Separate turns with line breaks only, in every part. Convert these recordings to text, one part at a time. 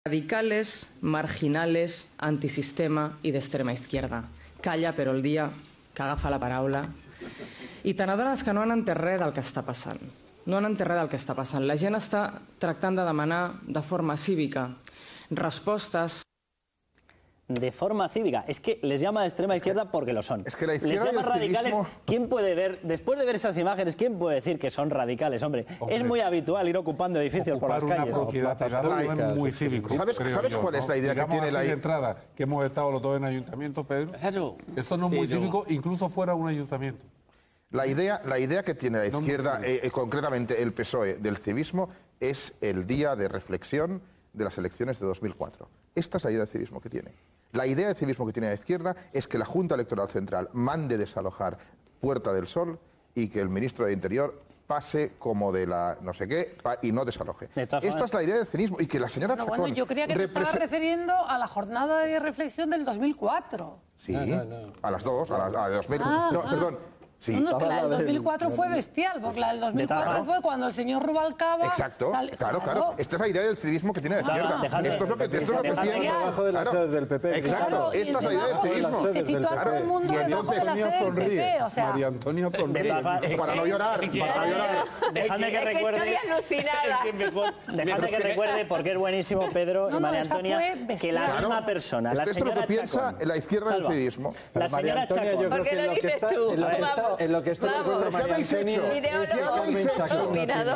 Radicales, marginales, antisistema i d'extrema izquierda. Calla, però el dia que agafa la paraula. I te n'adones que no han entès res del que està passant. No han entès res del que està passant. La gent està tractant de demanar de forma cívica respostes.
De forma cívica. Es que les llama de extrema izquierda porque lo son.
Es que la
les
izquierda
llama
y el
radicales.
civismo...
¿Quién puede ver, después de ver esas imágenes, quién puede decir que son radicales? Hombre, es muy habitual ir ocupando edificios por las calles.
Ocupar una propiedad privada no es muy cívico.
¿Sabes cuál es la idea que tiene la
de entrada? Que hemos estado los dos en ayuntamiento, Pedro.
Claro.
Esto no es muy cívico, incluso fuera un ayuntamiento.
La idea que tiene la izquierda, concretamente el PSOE, del civismo, es el día de reflexión de las elecciones de 2004. Esta es la idea de civismo que tiene. La idea de civismo que tiene la izquierda es que la Junta Electoral Central mande desalojar Puerta del Sol y que el ministro de Interior pase como de la no sé qué y no desaloje. Esta es la idea de cinismo y que la señora Chacón...
Bueno, yo creía que te estabas refiriendo a la jornada de reflexión del 2004.
Sí, a las dos, a la de 2000... no, perdón. Sí.
No, que la del 2004 fue bestial, porque la del 2004 fue cuando el señor Rubalcaba...
Exacto, claro. Esta es la idea del civismo que tiene la izquierda. Esto es lo que piensa. Exacto, esta es la idea del civismo.
Se citó a todo el mundo debajo de la sede del PP, o sea...
María Antonia sonríe.
Para no llorar,
Dejadme que recuerde... Dejadme que recuerde, porque es buenísimo, Pedro y María Antonia, que la misma persona, la señora
Esto es lo que piensa la izquierda del civismo.
La señora Chacón...
¿Por qué lo dices tú?
En lo que estoy de acuerdo, ¿qué habéis hecho?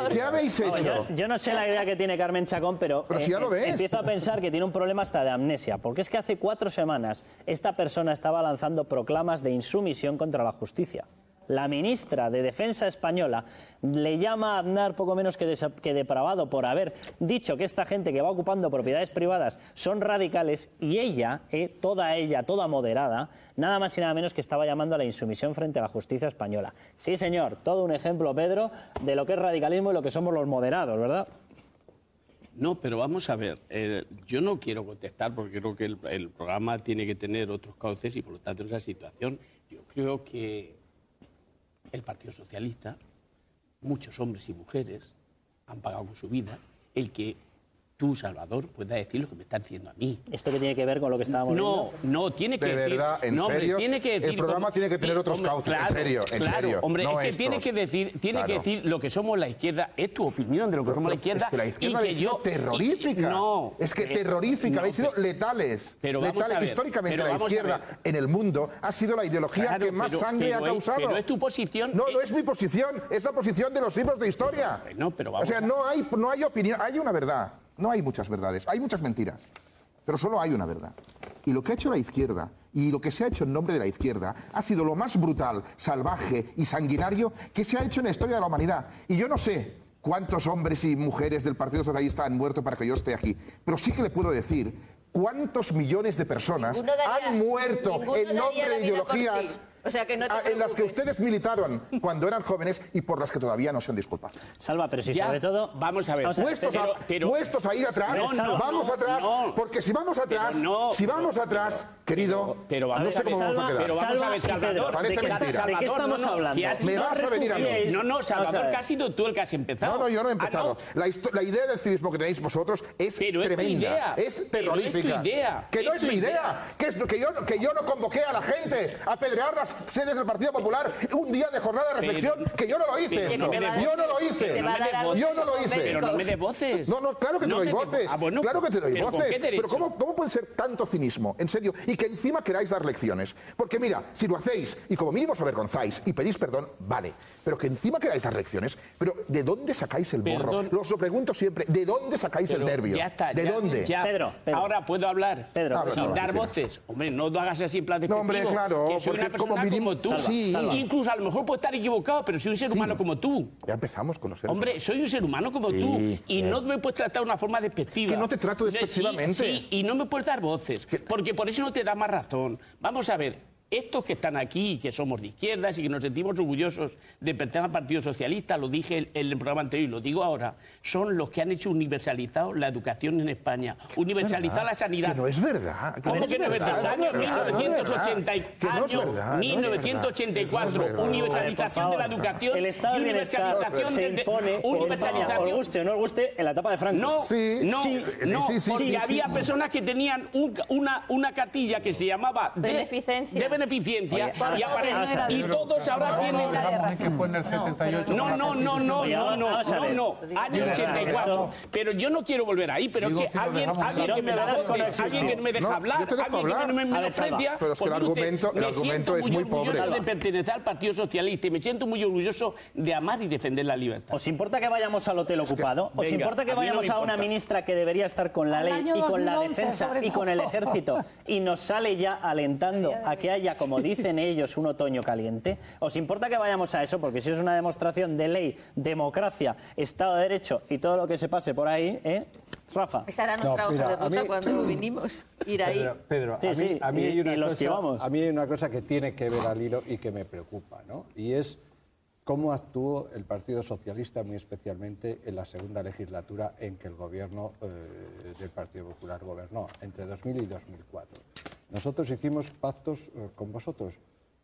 ¿Qué habéis hecho?
Yo no sé la idea que tiene Carmen Chacón, pero
si ya lo ves.
Empiezo a pensar que tiene un problema hasta de amnesia, porque es que hace 4 semanas esta persona estaba lanzando proclamas de insumisión contra la justicia. La ministra de Defensa española le llama a Aznar poco menos que depravado por haber dicho que esta gente que va ocupando propiedades privadas son radicales, y ella, toda moderada, nada más y nada menos que estaba llamando a la insumisión frente a la justicia española. Sí, señor, todo un ejemplo, Pedro, de lo que es radicalismo y lo que somos los moderados, ¿verdad?
No, pero vamos a ver, yo no quiero contestar porque creo que el programa tiene que tener otros cauces y por lo tanto en esa situación yo creo que el Partido Socialista, muchos hombres y mujeres han pagado con su vida el que tú, Salvador, puedas decir lo que me estás diciendo a mí.
¿Esto qué tiene que ver con lo que estábamos viendo?
No, tiene que decir...
¿De verdad? ¿En serio?
Tiene que decir,
el programa tiene que tener otros cauces, en serio.
Hombre,
no
es que tiene que decir lo que somos la izquierda, es tu opinión de lo que somos la izquierda.
Es que la izquierda habéis sido terrorífica. Terrorífica, habéis sido letales. Históricamente la izquierda en el mundo ha sido la ideología que más sangre ha causado.
Pero es tu posición.
No es mi posición, es la posición de los libros de historia. O sea, no hay opinión, hay una verdad. No hay muchas verdades, hay muchas mentiras, pero solo hay una verdad. Y lo que ha hecho la izquierda, y lo que se ha hecho en nombre de la izquierda, ha sido lo más brutal, salvaje y sanguinario que se ha hecho en la historia de la humanidad. Y yo no sé cuántos hombres y mujeres del Partido Socialista han muerto para que yo esté aquí, pero sí que le puedo decir cuántos millones de personas han muerto en nombre de ideologías...
O sea, que no
en las que ustedes militaron cuando eran jóvenes y por las que todavía no se han disculpado.
Salva, pero si sobre todo...
Vamos a ver.
Puestos a ir atrás, vamos atrás, porque si vamos atrás, querido, no sé cómo vamos a quedar.
Pero vamos a ver, Salvador,
parece mentira.
¿De qué estamos hablando?
Me vas a venir a mí.
No, Salvador, que has sido tú el que has empezado.
No, yo no he empezado. La idea del civismo que tenéis vosotros es tremenda, es terrorífica. Que no es mi idea, que yo no convoqué a la gente a apedrear las sedes del Partido Popular un día de jornada de reflexión, que yo no lo hice esto. Yo no lo hice.
Pero no me des voces.
No, claro que te doy voces. Claro que te doy voces. Pero ¿cómo puede ser tanto cinismo? En serio. Y que encima queráis dar lecciones. Porque mira, si lo hacéis y como mínimo os avergonzáis y pedís perdón, vale. Pero que encima queráis dar lecciones. Pero ¿de dónde sacáis el morro? Os lo pregunto siempre. ¿De dónde sacáis el nervio?
Ya está.
¿De dónde?
Pedro.
Ahora puedo hablar. Sin dar voces. Hombre, no lo hagas así en plan de...
No, hombre, claro.
Que soy una persona como tú. Incluso a lo mejor puedo estar equivocado, pero soy un ser humano como tú.
Ya empezamos con los seres
humanos. Hombre, soy un ser humano como tú. Y no me puedes tratar de una forma despectiva.
Que no te trato despectivamente.
Sí, y no me puedes dar voces. Porque por eso no te da más razón. Vamos a ver. Estos que están aquí, que somos de izquierdas y que nos sentimos orgullosos de pertenecer al Partido Socialista, lo dije en el programa anterior y lo digo ahora, son los que han hecho universalizado la educación en España, universalizado la sanidad.
Que no es verdad.
¿Cómo que no es verdad? Año 1984, universalización de la educación
el Estado de Bienestar se impone por España, os guste o no os guste, en la etapa de Franco.
Porque había personas que tenían una cartilla que se llamaba de beneficencia y todos ahora tienen...
que fue en el 78.
No, año 84. Pero yo no quiero volver ahí, pero es que alguien que me da voces, alguien que me deja hablar, alguien que no me menosprecia...
Pero es que el argumento es muy pobre.
Me siento muy orgulloso de pertenecer al Partido Socialista y me siento muy orgulloso de amar y defender la libertad.
¿Os importa que vayamos al hotel ocupado? ¿Os importa que vayamos a una ministra que debería estar con la ley y con la defensa y con el ejército y nos sale ya alentando a que haya, como dicen ellos, un otoño caliente? ¿Os importa que vayamos a eso? Porque si es una demostración de ley, democracia, Estado de Derecho y todo lo que se pase por ahí, Rafa.
Esa era nuestra hoja de ruta cuando vinimos, ir ahí.
Pedro, a mí hay una cosa que tiene que ver al hilo y que me preocupa, ¿no? Y es cómo actuó el Partido Socialista, muy especialmente en la segunda legislatura en que el gobierno del Partido Popular gobernó, entre 2000 y 2004. Nosotros hicimos pactos con vosotros,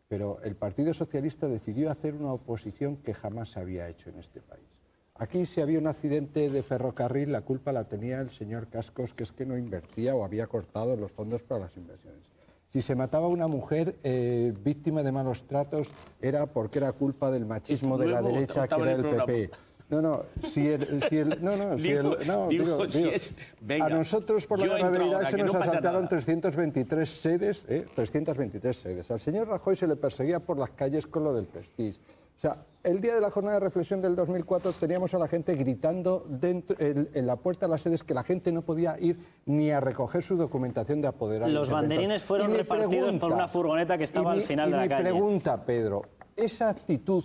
pero el Partido Socialista decidió hacer una oposición que jamás se había hecho en este país. Aquí, si había un accidente de ferrocarril, la culpa la tenía el señor Cascos, que es que no invertía o había cortado los fondos para las inversiones. Si se mataba a una mujer víctima de malos tratos, era porque era culpa del machismo de la derecha, que era el PP. A nosotros por la guerra de Irak se nos asaltaron 323 sedes, 323 sedes. Al señor Rajoy se le perseguía por las calles con lo del Prestige. O sea, el día de la jornada de reflexión del 2004 teníamos a la gente gritando en la puerta de las sedes que la gente no podía ir ni a recoger su documentación de apoderamiento.
Los banderines fueron repartidos por una furgoneta que estaba al final de la calle.
Y me pregunta, Pedro, ¿esa actitud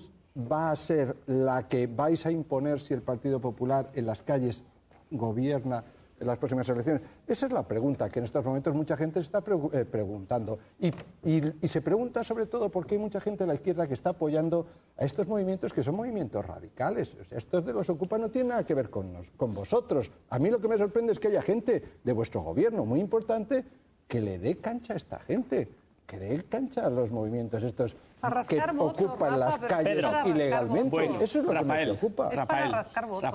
va a ser la que vais a imponer si el Partido Popular en las calles gobierna en las próximas elecciones? Esa es la pregunta que en estos momentos mucha gente se está preguntando. Y se pregunta sobre todo por qué hay mucha gente de la izquierda que está apoyando a estos movimientos que son movimientos radicales. O sea, estos de los Ocupa no tienen nada que ver con vosotros. A mí lo que me sorprende es que haya gente de vuestro gobierno muy importante que le dé cancha a esta gente, que dé cancha a los movimientos estos que ocupan las calles ilegalmente.
Bueno,
eso es lo que me preocupa.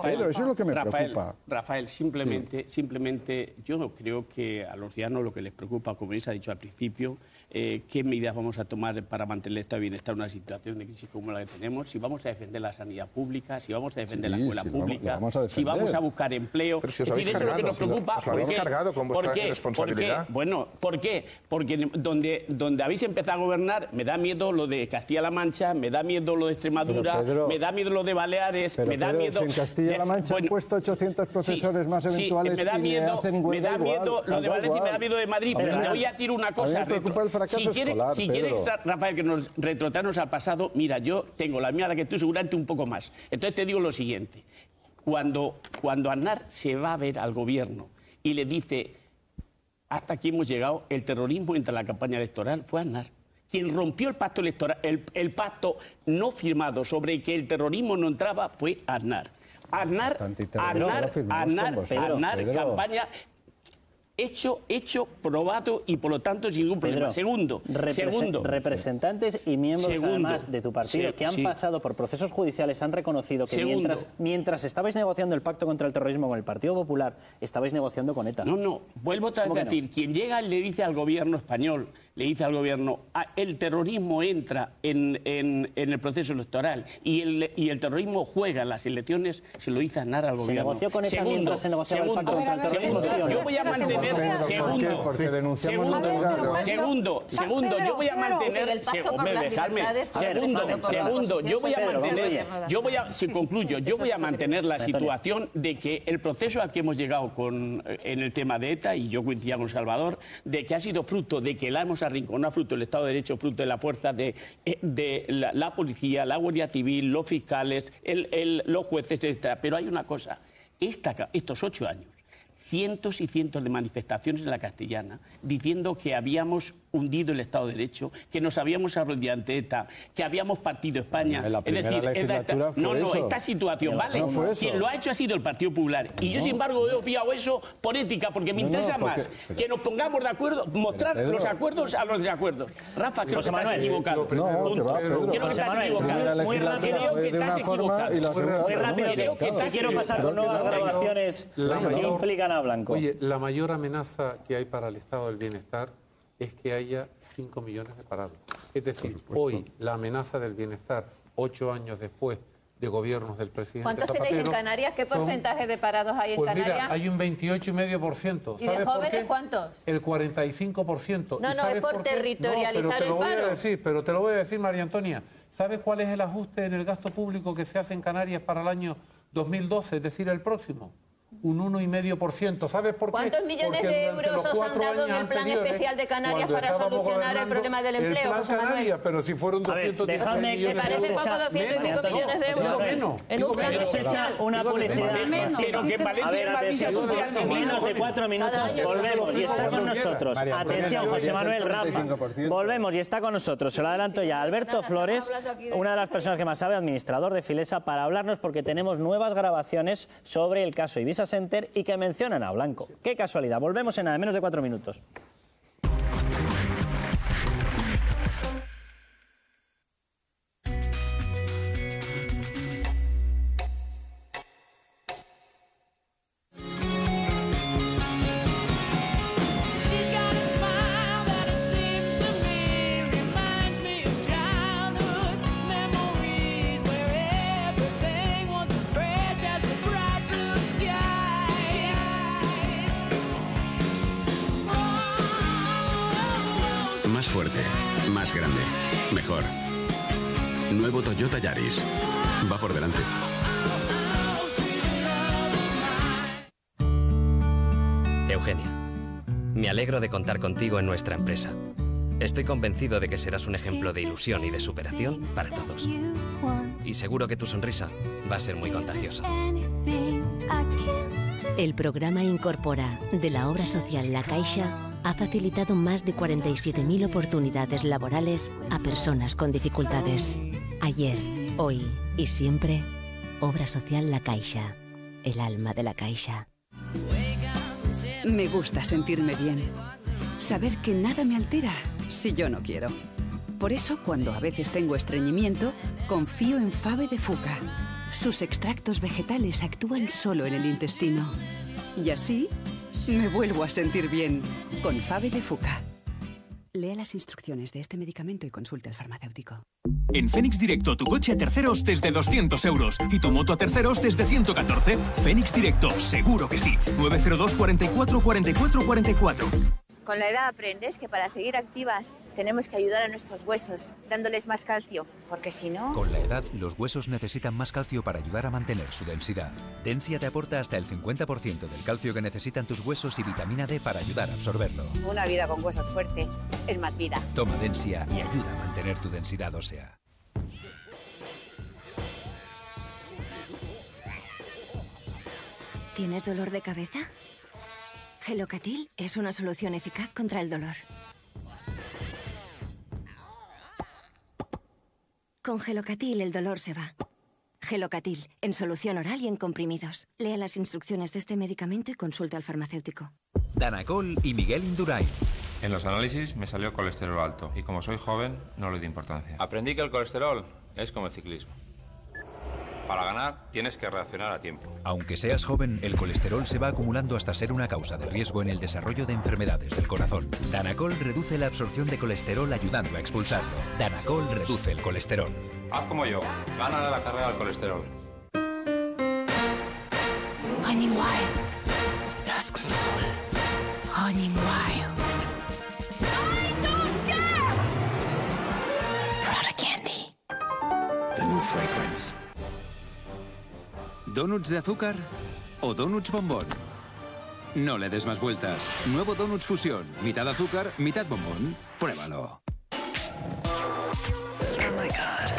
Pedro, eso es lo que me preocupa.
Rafael, simplemente yo no creo que a los ciudadanos lo que les preocupa, como ya ha dicho al principio, qué medidas vamos a tomar para mantener el estado de bienestar en una situación de crisis como la que tenemos, si vamos a defender la sanidad pública, si vamos a defender la escuela pública, si vamos a buscar empleo.
Pero si os habéis cargado,
eso es lo que nos preocupa.
Os lo habéis cargado con vuestra responsabilidad.
¿Por qué? Porque donde habéis empezado a gobernar me da miedo lo de Castilla-La Mancha, me da miedo lo de Extremadura, me da miedo lo de Baleares, me da miedo...
Si en Castilla-La Mancha han puesto 800 profesores más eventuales y le hacen huelga,
me da miedo lo de Valencia y me da miedo de Madrid, pero te voy a decir una cosa. Si quieres, Rafael, que nos retrotraernos al pasado, mira, yo tengo la mirada que tú, seguramente un poco más. Entonces te digo lo siguiente. Cuando Aznar se va a ver al gobierno y le dice, hasta aquí hemos llegado, el terrorismo entre la campaña electoral fue Aznar. Quien rompió el pacto electoral, el pacto no firmado sobre que el terrorismo no entraba fue Aznar. Aznar, campaña... Hecho, probado y por lo tanto sin ningún problema. Segundo,
representantes y miembros además de tu partido que han pasado por procesos judiciales han reconocido que mientras estabais negociando el pacto contra el terrorismo con el Partido Popular, estabais negociando con ETA.
No, vuelvo otra vez a decir, quien llega y le dice al gobierno español, le dice al gobierno, el terrorismo entra en el proceso electoral y el terrorismo juega en las elecciones, se lo dice Aznar al gobierno.
¿Se negoció con ETA mientras se negociaba el pacto contra el terrorismo?
Yo voy a mantener... Segundo, yo voy a mantener... Yo voy a mantener la situación de que el proceso al que hemos llegado en el tema de ETA, y yo coincidía con Salvador, de que ha sido fruto de que la hemos arrinconado, fruto del Estado de Derecho, fruto de la fuerza de la policía, la Guardia Civil, los fiscales, los jueces, etc. Pero hay una cosa, estos 8 años, cientos y cientos de manifestaciones en la Castellana diciendo que habíamos hundido el Estado de Derecho, que nos habíamos arrodillado ante ETA, que habíamos partido España.
En la primera legislatura fue eso.
Esta situación, ¿vale? Quien lo ha hecho ha sido el Partido Popular. Y yo, sin embargo, he obviado eso por ética, porque me interesa más que nos pongamos de acuerdo, mostrar los acuerdos a los desacuerdos. Rafa, creo que estás equivocado. Creo que estás equivocado.
Muy rápido,
de una forma y la segunda
muy rápido, que quiero pasar con nuevas grabaciones que implican a Blanco.
Oye, la mayor amenaza que hay para el estado del bienestar es que haya 5 millones de parados. Es decir, hoy la amenaza del bienestar, 8 años después de gobiernos del presidente
¿Cuántos
Zapatero,
tenéis en Canarias? ¿Qué porcentaje de parados hay en Canarias?
Mira, hay un 28,5%.
¿Y de jóvenes cuántos?
El 45%.
No, es por territorializar el paro.
Pero te lo voy a decir, María Antonia. ¿Sabes cuál es el ajuste en el gasto público que se hace en Canarias para el año 2012, es decir, el próximo? Un 1,5%. ¿Sabes por qué?
¿Cuántos millones de euros os han dado en el plan especial de Canarias para solucionar el problema del empleo?
El plan Canarias, pero si fueron 216 millones.
¿Te parece poco 205 millones de euros?
En un plan que se echa una publicidad. A ver, atención, menos de 4 minutos, volvemos y está con nosotros. Atención, José Manuel, Rafa. Volvemos y está con nosotros. Se lo adelanto ya. Alberto Flores, una de las personas que más sabe, administrador de Filesa, para hablarnos porque tenemos nuevas grabaciones sobre el caso Ibiza Center y que mencionan a Blanco. Qué casualidad. Volvemos en nada, menos de 4 minutos.
Más fuerte, más grande, mejor. Nuevo Toyota Yaris. Va por delante.
Eugenia, me alegro de contar contigo en nuestra empresa. Estoy convencido de que serás un ejemplo de ilusión y de superación para todos. Y seguro que tu sonrisa va a ser muy contagiosa.
El programa Incorpora de la obra social La Caixa ha facilitado más de 47.000 oportunidades laborales a personas con dificultades. Ayer, hoy y siempre, Obra Social La Caixa, el alma de la Caixa.
Me gusta sentirme bien. Saber que nada me altera si yo no quiero. Por eso, cuando a veces tengo estreñimiento, confío en Fave de Fuca. Sus extractos vegetales actúan solo en el intestino. Y así me vuelvo a sentir bien con Fave de Fuca. Lea las instrucciones de este medicamento y consulte al farmacéutico.
En Fénix Directo, tu coche a terceros desde 200 euros y tu moto a terceros desde 114. Fénix Directo, seguro que sí. 902 44 44 44.
Con la edad aprendes que para seguir activas tenemos que ayudar a nuestros huesos, dándoles más calcio, porque si no...
Con la edad, los huesos necesitan más calcio para ayudar a mantener su densidad. Densia te aporta hasta el 50% del calcio que necesitan tus huesos y vitamina D para ayudar a absorberlo.
Una vida con huesos fuertes es más vida.
Toma Densia y ayuda a mantener tu densidad ósea.
¿Tienes dolor de cabeza? Gelocatil es una solución eficaz contra el dolor. Con Gelocatil el dolor se va. Gelocatil, en solución oral y en comprimidos. Lea las instrucciones de este medicamento y consulte al farmacéutico.
Danacol y Miguel Indurain.
En los análisis me salió colesterol alto y como soy joven no le di importancia. Aprendí que el colesterol es como el ciclismo. Para ganar, tienes que reaccionar a tiempo.
Aunque seas joven, el colesterol se va acumulando hasta ser una causa de riesgo en el desarrollo de enfermedades del corazón. Danacol reduce la absorción de colesterol ayudando a expulsarlo. Danacol reduce el colesterol.
Haz como yo. Gánale la carrera al colesterol.
Honey Wild. Lost control. Honey Wild. Prada Candy.
The new fragrance. ¿Donuts de azúcar o donuts bombón? No le des más vueltas. Nuevo Donuts Fusión. Mitad azúcar, mitad bombón. Pruébalo.
Oh my God.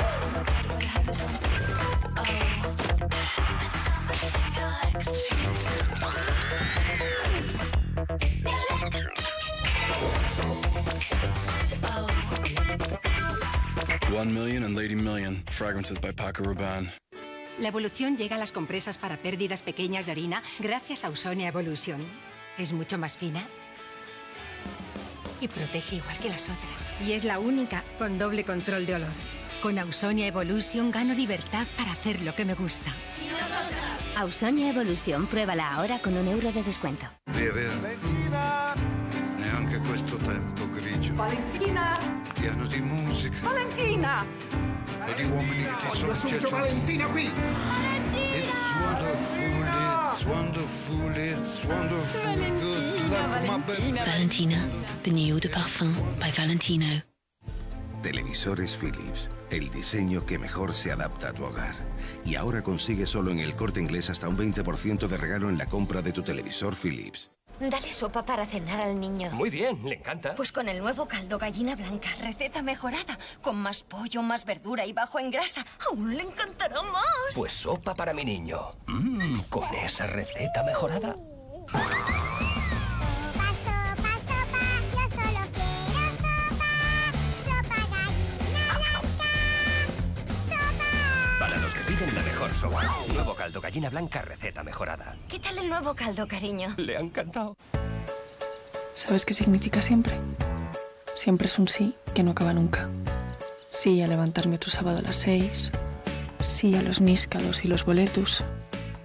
1 Million and Lady Million, fragrances by Paco Rabanne.
La evolución llega a las compresas para pérdidas pequeñas de orina gracias a Ausonia Evolution. Es mucho más fina y protege igual que las otras. Y es la única con doble control de olor. Con Ausonia Evolution gano libertad para hacer lo que me gusta.
¿Y nosotras? Ausonia Evolution, pruébala ahora con €1 de descuento.
Valentina! Neanche questo tempo grigio.
Valentina!
Pieno di musica.
Valentina!
E di uomini che ti sono
subito Valentina qui!
It's wonderful, it's wonderful. Good luck, my baby.
Valentina, the new eau de parfum by Valentino.
Televisores Philips, el diseño que mejor se adapta a tu hogar. Y ahora consigue solo en El Corte Inglés hasta un 20% de regalo en la compra de tu televisor Philips.
Dale sopa para cenar al niño.
Muy bien, le encanta.
Pues con el nuevo caldo gallina blanca, receta mejorada, con más pollo, más verdura y bajo en grasa, aún le encantará más.
Pues sopa para mi niño. Con esa receta mejorada. Para los que piden la mejor sopa. Nuevo caldo gallina blanca, receta mejorada.
¿Qué tal el nuevo caldo, cariño?
Le ha encantado.
¿Sabes qué significa siempre? Siempre es un sí que no acaba nunca. Sí a levantarme otro sábado a las 6. Sí a los níscalos y los boletus.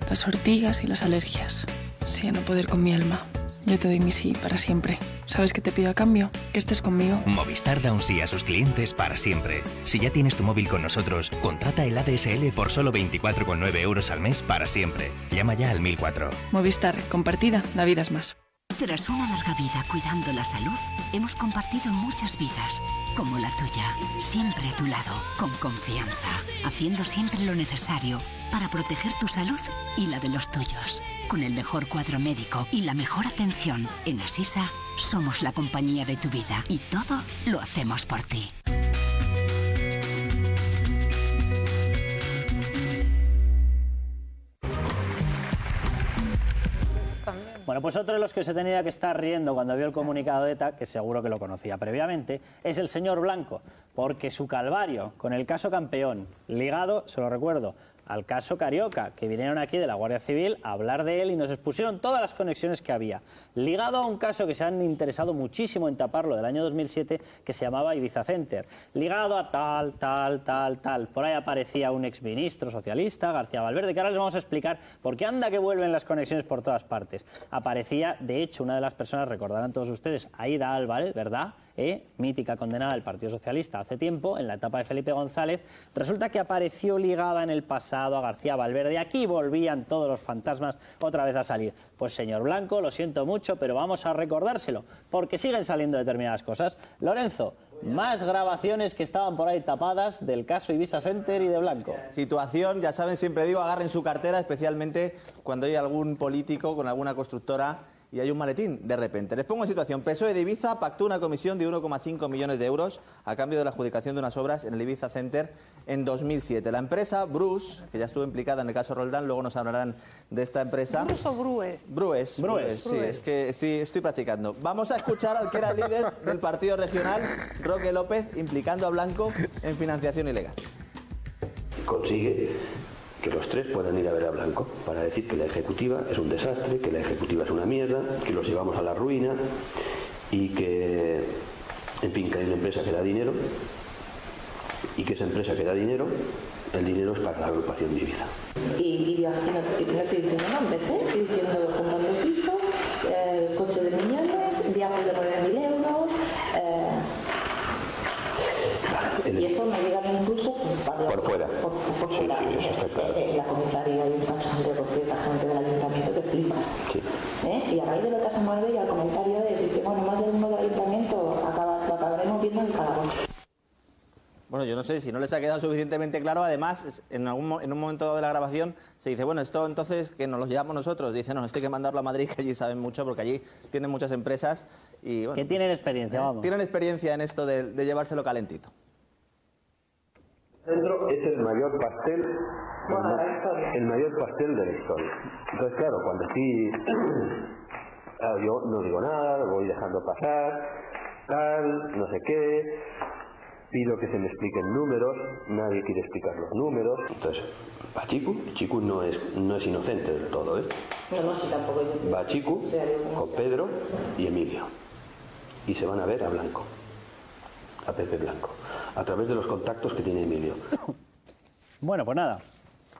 Las ortigas y las alergias. Sí a no poder con mi alma. Yo te doy mi sí para siempre. ¿Sabes qué te pido a cambio? Que estés conmigo.
Movistar da un sí a sus clientes para siempre. Si ya tienes tu móvil con nosotros, contrata el ADSL por solo 24,9 € al mes para siempre. Llama ya al 1004.
Movistar, compartida, la vida es más.
Tras una larga vida cuidando la salud, hemos compartido muchas vidas, como la tuya. Siempre a tu lado, con confianza, haciendo siempre lo necesario para proteger tu salud y la de los tuyos. Con el mejor cuadro médico y la mejor atención, en Asisa somos la compañía de tu vida y todo lo hacemos por ti.
Bueno, pues otro de los que se tenía que estar riendo cuando vio el comunicado de ETA, que seguro que lo conocía previamente, es el señor Blanco, porque su calvario con el caso Campeón, ligado, se lo recuerdo, al caso Carioca, que vinieron aquí de la Guardia Civil a hablar de él y nos expusieron todas las conexiones que había, ligado a un caso que se han interesado muchísimo en taparlo del año 2007, que se llamaba Ibiza Center, ligado a tal. Por ahí aparecía un exministro socialista, García Valverde, que ahora les vamos a explicar por qué anda que vuelven las conexiones por todas partes. Aparecía, de hecho, una de las personas, recordarán todos ustedes, Aída Álvarez, ¿verdad?, mítica condenada del Partido Socialista hace tiempo, en la etapa de Felipe González. Resulta que apareció ligada en el pasado a García Valverde. Aquí volvían todos los fantasmas otra vez a salir. Pues señor Blanco, lo siento mucho, pero vamos a recordárselo, porque siguen saliendo determinadas cosas. Lorenzo, más grabaciones que estaban por ahí tapadas del caso Ibiza Center y de Blanco.
Situación, ya saben, siempre digo, agarren su cartera, especialmente cuando hay algún político con alguna constructora y hay un maletín, de repente. Les pongo en situación. PSOE de Ibiza pactó una comisión de 1,5 millones de euros a cambio de la adjudicación de unas obras en el Ibiza Center en 2007. La empresa Bruce, que ya estuvo implicada en el caso Roldán, luego nos hablarán de esta empresa.
¿Bruce o Brues?
Brues, sí, es que estoy practicando. Vamos a escuchar al que era líder del partido regional, Roque López, implicando a Blanco en financiación ilegal.
Consigue que los tres puedan ir a ver a Blanco para decir que la ejecutiva es un desastre, que la ejecutiva es una mierda, que los llevamos a la ruina y que, en fin, que hay una empresa que da dinero y que esa empresa que da dinero, el dinero es para la agrupación de Ibiza.
Y no estoy diciendo nombres, estoy diciendo comprando pisos, coche de millones, viajes de 9.000 euros. Y eso me llega incluso
por fuera.
Por fuera.
Sí, eso está claro.
La comisaría hay un bastante con cierta gente del ayuntamiento que flipas.
Sí.
Y a raíz de lo que se mueve y al comentario de decir que bueno, más de uno del ayuntamiento lo acabaremos viendo en el calabozo.
Bueno, yo no sé si no les ha quedado suficientemente claro. Además, en un momento dado de la grabación se dice, bueno, esto entonces que nos lo llevamos nosotros. Dice, no, esto hay que mandarlo a Madrid, que allí saben mucho, porque allí tienen muchas empresas y bueno,
que tienen experiencia, vamos.
Tienen experiencia en esto de llevárselo calentito.
Centro es el mayor pastel, el mayor pastel de la historia. Entonces, claro, cuando estoy, yo no digo nada, lo voy dejando pasar, tal, no sé qué. Pido que se me expliquen números, nadie quiere explicar los números. Entonces, va Chicu no es inocente del todo, ¿eh?
No, sí, tampoco.
Va Chicu con Pedro y Emilio. Y se van a ver a Blanco, a Pepe Blanco, a través de los contactos que tiene Emilio.
Bueno, pues nada.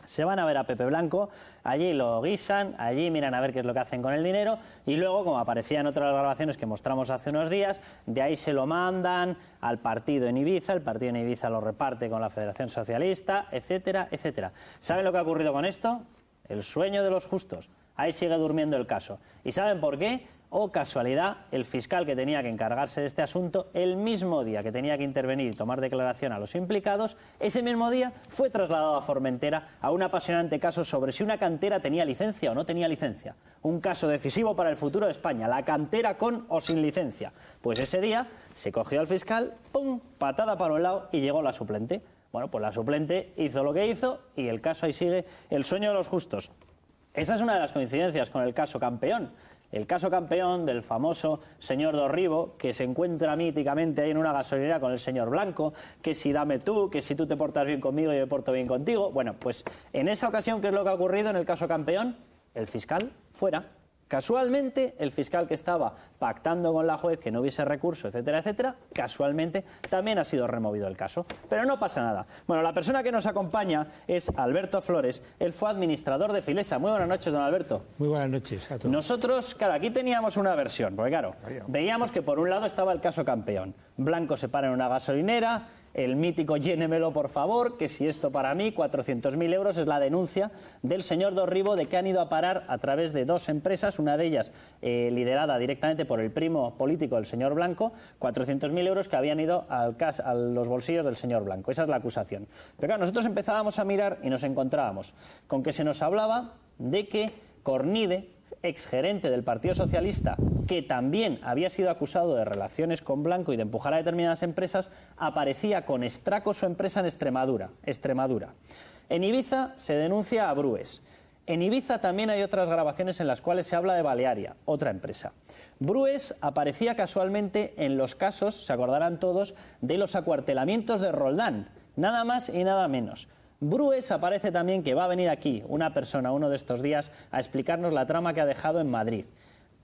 Se van a ver a Pepe Blanco, allí lo guisan, allí miran a ver qué es lo que hacen con el dinero y luego, como aparecía en otras grabaciones que mostramos hace unos días, de ahí se lo mandan al partido en Ibiza, el partido en Ibiza lo reparte con la Federación Socialista, etcétera, etcétera. ¿Saben lo que ha ocurrido con esto? El sueño de los justos. Ahí sigue durmiendo el caso. ¿Y saben por qué? Oh, casualidad, el fiscal que tenía que encargarse de este asunto, el mismo día que tenía que intervenir y tomar declaración a los implicados, ese mismo día fue trasladado a Formentera a un apasionante caso sobre si una cantera tenía licencia o no tenía licencia. Un caso decisivo para el futuro de España, la cantera con o sin licencia. Pues ese día se cogió al fiscal, ¡pum!, patada para un lado y llegó la suplente. Bueno, pues la suplente hizo lo que hizo y el caso ahí sigue, el sueño de los justos. Esa es una de las coincidencias con el caso Campeón. El caso Campeón del famoso señor Dorribo, que se encuentra míticamente ahí en una gasolinera con el señor Blanco, que si dame tú, que si tú te portas bien conmigo, yo me porto bien contigo. Bueno, pues en esa ocasión, ¿qué es lo que ha ocurrido en el caso Campeón? El fiscal fuera. Casualmente, el fiscal que estaba pactando con la juez que no hubiese recurso, etcétera, etcétera, casualmente también ha sido removido el caso. Pero no pasa nada. Bueno, la persona que nos acompaña es Alberto Flores. Él fue administrador de Filesa. Muy buenas noches, don Alberto.
Muy buenas noches a todos.
Nosotros, claro, aquí teníamos una versión, porque claro, veíamos que por un lado estaba el caso Campeón. Blanco se para en una gasolinera, el mítico llénemelo por favor, que si esto para mí, 400.000 euros es la denuncia del señor Dorribo de que han ido a parar a través de dos empresas, una de ellas liderada directamente por el primo político del señor Blanco, 400.000 euros que habían ido a los bolsillos del señor Blanco. Esa es la acusación. Pero claro, nosotros empezábamos a mirar y nos encontrábamos con que se nos hablaba de que Cornide, exgerente del Partido Socialista, que también había sido acusado de relaciones con Blanco y de empujar a determinadas empresas, aparecía con Estraco, su empresa, en Extremadura. En Ibiza se denuncia a Brues. En Ibiza también hay otras grabaciones en las cuales se habla de Balearia, otra empresa. Brues aparecía casualmente en los casos, se acordarán todos, de los acuartelamientos de Roldán, nada más y nada menos. Brues aparece también que va a venir aquí una persona uno de estos días a explicarnos la trama que ha dejado en Madrid.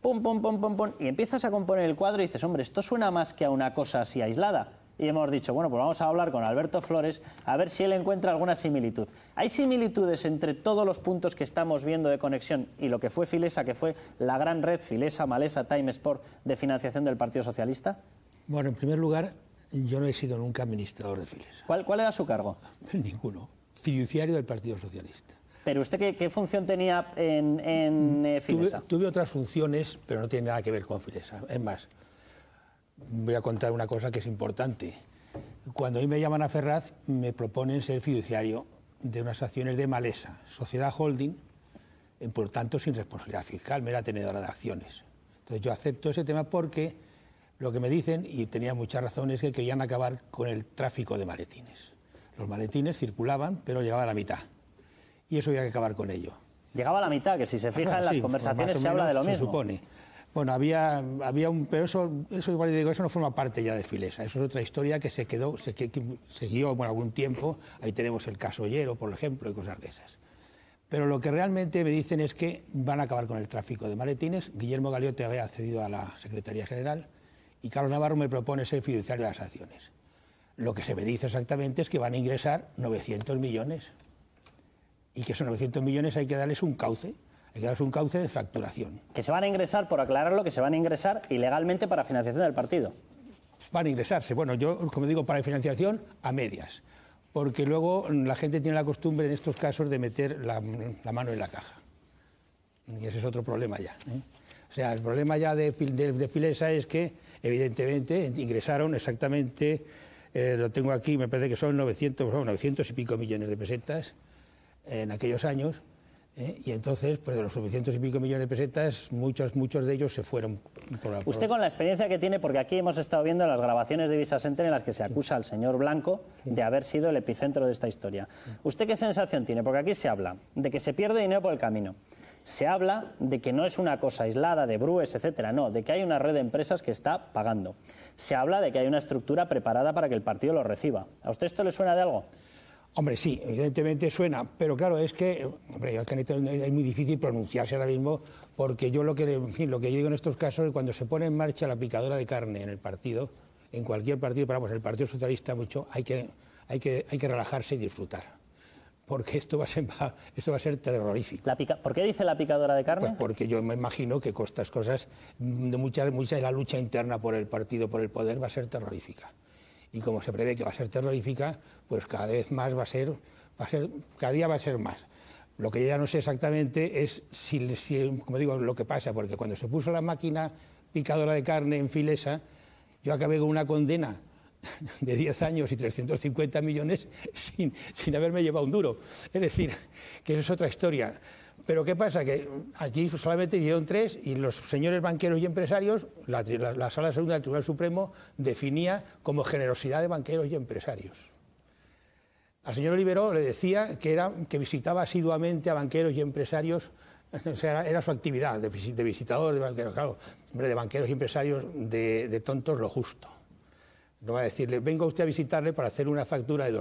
Pum, pum, pum, pum, pum, y empiezas a componer el cuadro y dices, hombre, esto suena más que a una cosa así aislada. Y hemos dicho, bueno, pues vamos a hablar con Alberto Flores a ver si él encuentra alguna similitud. ¿Hay similitudes entre todos los puntos que estamos viendo de conexión y lo que fue Filesa, que fue la gran red Filesa, Malesa, Time Sport de financiación del Partido Socialista?
Bueno, en primer lugar, yo no he sido nunca administrador de Filesa.
¿Cuál era su cargo?
Ninguno. Fiduciario del Partido Socialista.
¿Pero usted qué función tenía en Filesa?
Tuve otras funciones, pero no tiene nada que ver con Filesa. Es más, voy a contar una cosa que es importante. Cuando a mí me llaman a Ferraz, me proponen ser fiduciario de unas acciones de Malesa, sociedad holding, por tanto sin responsabilidad fiscal, mera tenedora de acciones. Entonces yo acepto ese tema porque lo que me dicen, y tenía muchas razones, es que querían acabar con el tráfico de maletines. Los maletines circulaban, pero llegaban a la mitad. Y eso había que acabar con ello.
Llegaba a la mitad, que si se fija en las conversaciones se habla de lo mismo.
Se supone. Bueno, había un... Pero eso igual digo, eso no forma parte ya de Filesa. Eso es otra historia que se siguió por algún tiempo. Ahí tenemos el caso Ollero, por ejemplo, y cosas de esas. Pero lo que realmente me dicen es que van a acabar con el tráfico de maletines. Guillermo Galiote había accedido a la Secretaría General y Carlos Navarro me propone ser fiduciario de las acciones. Lo que se me dice exactamente es que van a ingresar 900 millones y que esos 900 millones hay que darles un cauce, hay que darles un cauce de facturación.
Que se van a ingresar, por aclararlo, que se van a ingresar ilegalmente para financiación del partido.
Van a ingresarse, bueno, yo como digo, para financiación a medias, porque luego la gente tiene la costumbre en estos casos de meter la mano en la caja. Y ese es otro problema ya, ¿eh? O sea, el problema ya de Filesa es que, evidentemente, ingresaron exactamente... lo tengo aquí, me parece que son 900 y pico millones de pesetas en aquellos años, y entonces, pues de los 900 y pico millones de pesetas, muchos de ellos se fueron por
Usted, con la experiencia que tiene, porque aquí hemos estado viendo las grabaciones de Ibiza Center en las que se acusa al señor Blanco de haber sido el epicentro de esta historia. ¿Usted qué sensación tiene? Porque aquí se habla de que se pierde dinero por el camino, Se habla de que no es una cosa aislada de Brues, etcétera, no, de que hay una red de empresas que está pagando. Se habla de que hay una estructura preparada para que el partido lo reciba. ¿A usted esto le suena de algo?
Hombre, sí, evidentemente suena, pero claro, es que, hombre, es muy difícil pronunciarse ahora mismo, porque yo lo que yo digo en estos casos es cuando se pone en marcha la picadora de carne en el partido, en cualquier partido, pero vamos, el Partido Socialista mucho, hay que relajarse y disfrutar, porque esto va a ser terrorífico.
¿Por qué dice la picadora de carne?
Pues porque yo me imagino que con estas cosas, mucha de la lucha interna por el partido, por el poder, va a ser terrorífica. Y como se prevé que va a ser terrorífica, pues cada vez más cada día va a ser más. Lo que yo ya no sé exactamente es como digo, lo que pasa, porque cuando se puso la máquina picadora de carne en Filesa, yo acabé con una condena de 10 años y 350 millones sin haberme llevado un duro. Es decir, que eso es otra historia. Pero ¿qué pasa? Que aquí solamente dieron 3 y los señores banqueros y empresarios, la Sala Segunda del Tribunal Supremo definía como generosidad de banqueros y empresarios. Al señor Oliveró le decía que visitaba asiduamente a banqueros y empresarios, o sea, era su actividad de visitador de banqueros. Claro, hombre, de banqueros y empresarios de tontos lo justo. No va a decirle, venga usted a visitarle para hacer una factura de